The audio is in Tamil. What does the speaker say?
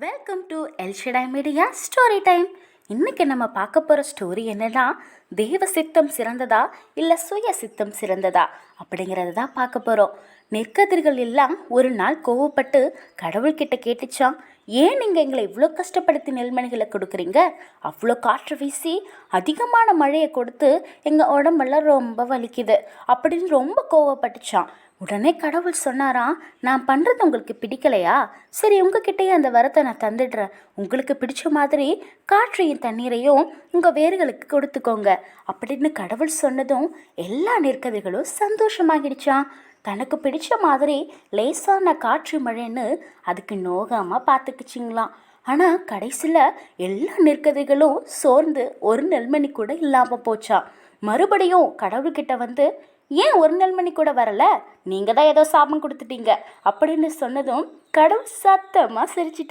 Welcome to Elshaddai media story time. இன்னைக்கு நம்ம பார்க்க போகிற ஸ்டோரி என்னன்னா, தேவ சித்தம் சிறந்ததா இல்லை சுய சித்தம் சிறந்ததா அப்படிங்கிறத தான் பார்க்க போகிறோம். நெற்கதிர்கள் எல்லாம் ஒரு நாள் கோவப்பட்டு கடவுள்கிட்ட கேட்டுச்சான், ஏன் நீங்கள் எங்களை இவ்வளோ கஷ்டப்படுத்தி நெல்மணிகளை கொடுக்குறீங்க? அவ்வளோ காற்று வீசி அதிகமான மழையை கொடுத்து எங்கள் உடம்பெல்லாம் ரொம்ப வலிக்குது அப்படின்னு ரொம்ப கோவப்பட்டுச்சான். உடனே கடவுள் சொன்னாராம், நான் பண்ணுறது உங்களுக்கு பிடிக்கலையா? சரி, உங்ககிட்டயே அந்த வரத்தை நான் தந்துடுறேன். உங்களுக்கு பிடிச்ச மாதிரி காற்றையும் தண்ணீரையும் உங்கள் வேர்களுக்கு கொடுத்துக்கோங்க அப்படின்னு கடவுள் சொன்னதும் எல்லா நெற்கதிர்களும் சந்தோஷமாகிடுச்சான். தனக்கு பிடிச்ச மாதிரி லேசான காற்று மழைன்னு அதுக்கு நோகாமல் பார்த்துக்குச்சிங்களாம். ஆனால் கடைசியில் எல்லா நெற்கதிர்களும் சோர்ந்து ஒரு நெல்மணி கூட இல்லாமல் போச்சான். மறுபடியும் கடவுள்கிட்ட வந்து, ஏன் ஒரு நெல்மணி கூட வரல? நீங்கள் தான் ஏதோ சாபம் கொடுத்துட்டீங்க அப்படின்னு சொன்னதும் கடவுள் சத்தமாக சிரிச்சிட்டு